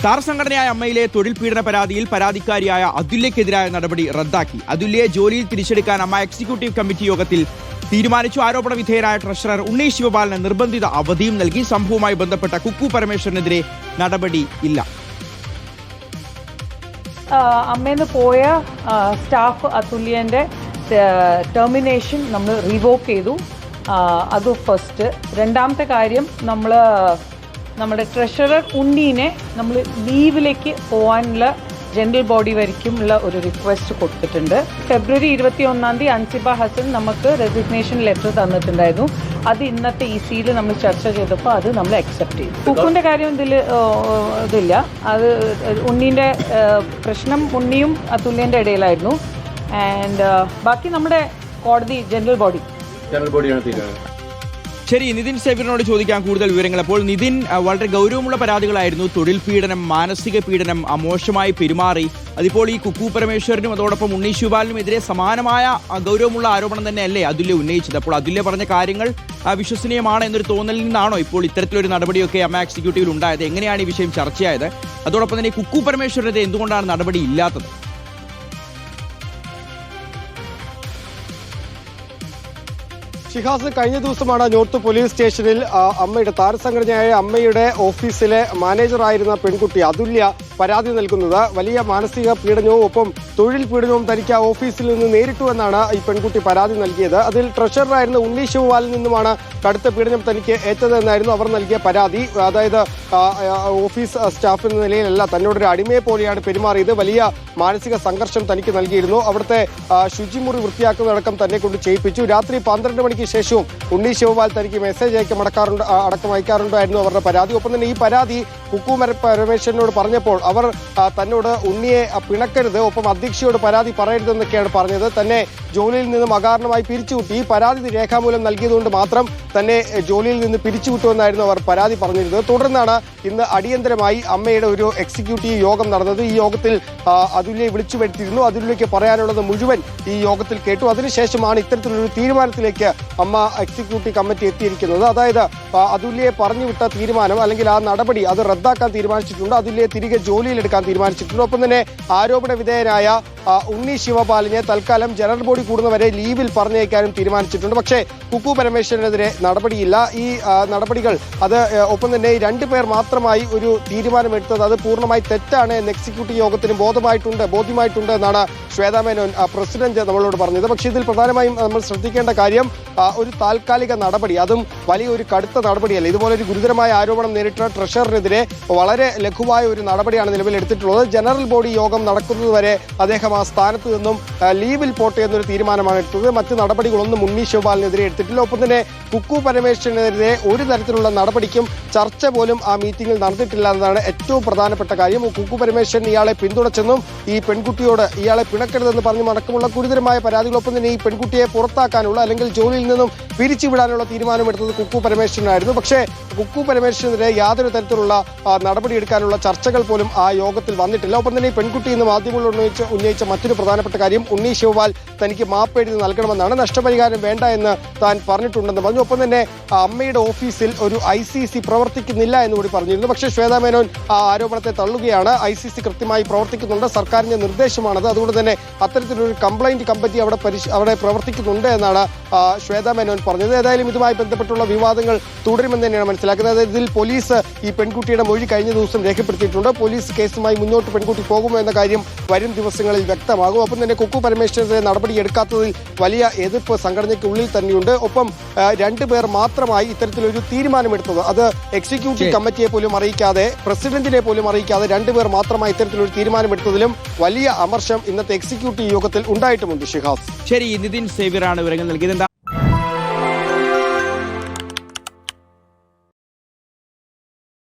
താരസംഘടനയായ അമ്മയിലെ തൊഴിൽ പീഡന പരാതിയിൽ പരാതിക്കാരിയായ അതുല്യക്കെതിരായ നടപടി റദ്ദാക്കി. അതുല്യയെ ജോലിയിൽ തിരിച്ചെടുക്കാൻ അമ്മ എക്സിക്യൂട്ടീവ് കമ്മിറ്റി യോഗത്തിൽ തീരുമാനിച്ചു. ആരോപണ വിധേയരായ ട്രഷറർ ഉണ്ണി ശിവപാലന് നിർബന്ധിത അവധിയും നൽകി. സംഭവവുമായി ബന്ധപ്പെട്ട കുക്കു പരമേശ്വരനെതിരെ നടപടി ഇല്ല. അമ്മേന്ന് പോയ സ്റ്റാഫ് അതുല്യൻ്റെ ടെർമിനേഷൻ നമ്മൾ റിവോക്ക് ചെയ്തു. അത് ഫസ്റ്റ്. രണ്ടാമത്തെ കാര്യം, നമ്മുടെ ട്രഷറർ ഉണ്ണീനെ നമ്മൾ ലീവിലേക്ക് പോകാനുള്ള ജനറൽ ബോഡി വരയ്ക്കുമുള്ള ഒരു റിക്വസ്റ്റ് കൊടുത്തിട്ടുണ്ട്. ഫെബ്രുവരി 21 അൻസിബ ഹസൻ നമുക്ക് റെസിഗ്നേഷൻ ലെറ്റർ തന്നിട്ടുണ്ടായിരുന്നു. അത് ഇന്നത്തെ EC-യിൽ നമ്മൾ ചർച്ച ചെയ്തപ്പോൾ അത് നമ്മൾ അക്സെപ്റ്റ് ചെയ്തു. കുക്കുവിൻ്റെ കാര്യം ഇതില്ല. അത് ഉണ്ണീൻ്റെ പ്രശ്നം ഉണ്ണിയും അതുല്യൻ്റെ ഇടയിലായിരുന്നു. ആൻഡ് ബാക്കി നമ്മുടെ കോടതി ജനറൽ ബോഡിയാണ് തീരുമാനം. ശരി, നിതിൻ സേവ്യറിനോട് ചോദിക്കാൻ കൂടുതൽ വിവരങ്ങൾ. അപ്പോൾ നിതിൻ, വളരെ ഗൗരവമുള്ള പരാതികളായിരുന്നു. തൊഴിൽ പീഡനം, മാനസിക പീഡനം, മോശമായി പെരുമാറി. അതിപ്പോൾ ഈ കുക്കു പരമേശ്വരനും അതോടൊപ്പം ഉണ്ണി ശിവപാലിനും എതിരെ സമാനമായ ഗൗരവമുള്ള ആരോപണം തന്നെയല്ലേ അതുല്യ ഉന്നയിച്ചത്? അപ്പോൾ അതുല്യ പറഞ്ഞ കാര്യങ്ങൾ വിശ്വസനീയമാണ് എന്നൊരു തോന്നലിൽ നിന്നാണോ ഇപ്പോൾ ഇത്തരത്തിലൊരു നടപടിയൊക്കെ അമ്മ എക്സിക്യൂട്ടീവിൽ ഉണ്ടായത്? എങ്ങനെയാണ് ഈ വിഷയം ചർച്ചയായത്? അതോടൊപ്പം തന്നെ കുക്കു പരമേശ്വരനെതിരെ എന്തുകൊണ്ടാണ് നടപടി ഇല്ലാത്തത്? ഷിഹാസ്, കഴിഞ്ഞ ദിവസമാണ് നോർത്ത് പോലീസ് സ്റ്റേഷനിൽ അമ്മയുടെ താരസംഘടനയായ അമ്മയുടെ ഓഫീസിലെ മാനേജറായിരുന്ന പെൺകുട്ടി അതുല്യ പരാതി നൽകുന്നത്. വലിയ മാനസിക പീഡനവും ഒപ്പം തൊഴിൽ പീഡനവും തനിക്ക് ആ ഓഫീസിൽ നിന്ന് നേരിട്ടു എന്നാണ് ഈ പെൺകുട്ടി പരാതി നൽകിയത്. അതിൽ ട്രഷററായിരുന്ന ഉണ്ണി ശിവപാലിൽ നിന്നുമാണ് കടുത്ത പീഡനം തനിക്ക് ഏറ്റതെന്നായിരുന്നു അവർ നൽകിയ പരാതി. അതായത് ഓഫീസ് സ്റ്റാഫ് എന്ന നിലയിലല്ല, തന്നോടൊരു അടിമയെ പോലെയാണ് പെരുമാറിയത്. വലിയ മാനസിക സംഘർഷം തനിക്ക് നൽകിയിരുന്നു. അവിടുത്തെ ശുചിമുറി വൃത്തിയാക്കുന്നതടക്കം തന്നെ കൊണ്ട് ചെയ്യിപ്പിച്ചു. രാത്രി 12 മണിക്ക് ശേഷവും ഉണ്ണി ശിവപാൽ തനിക്ക് മെസ്സേജ് അടക്കം അയക്കാറുണ്ടായിരുന്നു അവരുടെ പരാതി. ഒപ്പം തന്നെ ഈ പരാതി കുക്കു പരമേശ്വരനോട് പറഞ്ഞപ്പോൾ അവർ തന്നോട് ഉണ്ണിയെ പിണക്കരുത്, ഒപ്പം അധ്യക്ഷയോട് പരാതി പറയരുതെന്നൊക്കെയാണ് പറഞ്ഞത്. തന്നെ ജോലിയിൽ നിന്നും അകാരണമായി പിരിച്ചുവിട്ടു. ഈ പരാതി രേഖാമൂലം നൽകിയതുകൊണ്ട് മാത്രം തന്നെ ജോലിയിൽ നിന്ന് പിരിച്ചുവിട്ടുവെന്നായിരുന്നു അവർ പരാതി പറഞ്ഞിരുന്നത്. തുടർന്നാണ് ഇന്ന് അടിയന്തരമായി അമ്മയുടെ ഒരു എക്സിക്യൂട്ടീവ് യോഗം നടന്നത്. ഈ യോഗത്തിൽ അതുല്യെ വിളിച്ചു വരുത്തിയിരുന്നു. അതുല്യയ്ക്ക് പറയാനുള്ളത് മുഴുവൻ ഈ യോഗത്തിൽ കേട്ടു. അതിനുശേഷമാണ് ഇത്തരത്തിലൊരു തീരുമാനത്തിലേക്ക് അമ്മ എക്സിക്യൂട്ടീവ് കമ്മിറ്റി എത്തിയിരിക്കുന്നത്. അതായത് അതുല്യെ പറഞ്ഞുവിട്ട തീരുമാനം അല്ലെങ്കിൽ ആ നടപടി അത് റദ്ദാക്കാൻ തീരുമാനിച്ചിട്ടുണ്ട്. അതുല്യെ തിരികെ ജോലിയിലെടുക്കാൻ തീരുമാനിച്ചിട്ടുണ്ട്. ഒപ്പം തന്നെ ആരോപണ വിധേയനായ ഉണ്ണി ശിവപാലിനെ തൽക്കാലം ജനറൽ ബോഡി കൂടുന്നവരെ ലീവിൽ പറഞ്ഞയക്കാനും തീരുമാനിച്ചിട്ടുണ്ട്. പക്ഷേ കുക്കു പരമേശ്വരനെതിരെ നടപടിയില്ല. ഈ നടപടികൾ അത് ഒപ്പം തന്നെ 2 പേർ മാത്രമായി ഒരു തീരുമാനമെടുത്തത് അത് പൂർണ്ണമായി തെറ്റാണ് എന്ന് എക്സിക്യൂട്ടീവ് യോഗത്തിന് ബോധ്യമായിട്ടുണ്ട് എന്നാണ് ശ്വേതാ മേനോൻ പ്രസിഡന്റ് നമ്മളോട് പറഞ്ഞത്. പക്ഷേ ഇതിൽ പ്രധാനമായും നമ്മൾ ശ്രദ്ധിക്കേണ്ട കാര്യം ഒരു താൽക്കാലിക നടപടി, അതും വലിയൊരു കടുത്ത നടപടിയല്ല. ഇതുപോലൊരു ഗുരുതരമായ ആരോപണം നേരിട്ട ട്രഷററിനെതിരെ വളരെ ലഘുവായ ഒരു നടപടിയാണ് നിലവിൽ എടുത്തിട്ടുള്ളത്. ജനറൽ ബോഡി യോഗം നടക്കുന്നതുവരെ അദ്ദേഹം ആ സ്ഥാനത്ത് നിന്നും ലീവിൽ പോട്ടെ എന്നൊരു തീരുമാനമാണ് എടുത്തത്. മറ്റ് നടപടികളൊന്നും ഉണ്ണി ശിവപാലിനെതിരെ എടുത്തിട്ടില്ല. ഒപ്പം തന്നെ കുക്കു പരമേശ്വരനെതിരെ ഒരു തരത്തിലുള്ള നടപടിക്കും ചർച്ച പോലും ആ മീറ്റിംഗിൽ നടന്നിട്ടില്ല എന്നതാണ് ഏറ്റവും പ്രധാനപ്പെട്ട കാര്യം. കുക്കു പരമേശ്വരൻ ഇയാളെ പിന്തുണച്ചെന്നും ഈ പെൺകുട്ടിയോട് ഇയാളെ പിണക്കരുതെന്ന് പറഞ്ഞും അടക്കമുള്ള ഗുരുതരമായ പരാതികളൊപ്പം തന്നെ ഈ പെൺകുട്ടിയെ പുറത്താക്കാനുള്ള അല്ലെങ്കിൽ ജോലിയിൽ നിന്നും പിരിച്ചുവിടാനുള്ള തീരുമാനമെടുത്തത് കുക്കു പരമേശ്വരനായിരുന്നു. പക്ഷേ കുക്കു പരമേശ്വരനെതിരെ യാതൊരു തരത്തിലുള്ള നടപടിയെടുക്കാനുള്ള ചർച്ചകൾ പോലും ആ യോഗത്തിൽ വന്നിട്ടില്ല. ഒപ്പം തന്നെ ഈ പെൺകുട്ടി ഇന്ന് മാധ്യമങ്ങളോട് ഉന്നയിച്ച മറ്റൊരു പ്രധാനപ്പെട്ട കാര്യം ഉണ്ണി ശിവപാൽ തനിക്ക് മാപ്പെഴുതി നൽകണമെന്നാണ്. നഷ്ടപരിഹാരം വേണ്ട എന്ന് താൻ പറഞ്ഞിട്ടുണ്ടെന്ന് പറഞ്ഞു. ഒപ്പം തന്നെ അമ്മയുടെ ഓഫീസിൽ ഒരു ICC പ്രവർത്തിക്കുന്നില്ല എന്നുകൂടി പറഞ്ഞിരുന്നു. പക്ഷേ ശ്വേതാ മേനോൻ ആ ആരോപണത്തെ തള്ളുകയാണ്. ICC കൃത്യമായി പ്രവർത്തിക്കുന്നുണ്ട്, സർക്കാരിന്റെ നിർദ്ദേശമാണത്. അതുകൊണ്ട് തന്നെ അത്തരത്തിലൊരു കംപ്ലൈന്റ് കമ്മിറ്റി അവിടെ പ്രവർത്തിക്കുന്നുണ്ട് എന്നാണ് ശ്വേതാ മേനോൻ പറഞ്ഞത്. ഏതായാലും ഇതുമായി ബന്ധപ്പെട്ടുള്ള വിവാദങ്ങൾ തുടരുമെന്ന് തന്നെയാണ് മനസ്സിലാക്കുന്നത്. ഇതിൽ പോലീസ് ഈ പെൺകുട്ടിയുടെ മൊഴി കഴിഞ്ഞ ദിവസം രേഖപ്പെടുത്തിയിട്ടുണ്ട്. പോലീസ് കേസുമായി മുന്നോട്ട് പെൺകുട്ടി പോകുമോ എന്ന കാര്യം വരും ദിവസങ്ങളിൽ വ്യക്തമാകും. ഒപ്പം തന്നെ കുക്കു പരമേശ്വരനെതിരെ നടപടിയെടുക്കാത്തതിൽ വലിയ എതിർപ്പ് സംഘടനയ്ക്കുള്ളിൽ തന്നെയുണ്ട്. ഒപ്പം 2 പേർ മാത്രമായി ഇത്തരത്തിലൊരു തീരുമാനമെടുത്തത് അത് എക്സിക്യൂട്ടീവ് കമ്മിറ്റിയെ പോലും അറിയിക്കാതെ, പ്രസിഡന്റിനെ പോലും അറിയിക്കാതെ 2 പേർ മാത്രമായി ഇത്തരത്തിലൊരു തീരുമാനമെടുത്തതിലും വലിയ അമർഷം ഇന്നത്തെ എക്സിക്യൂട്ടീവ് യോഗത്തിൽ ഉണ്ടായിട്ടുമുണ്ട്. ഷിഹാസ്. ശരി, നിതിൻ സേവ്യറാണ് വിവരങ്ങൾ നൽകിയത്.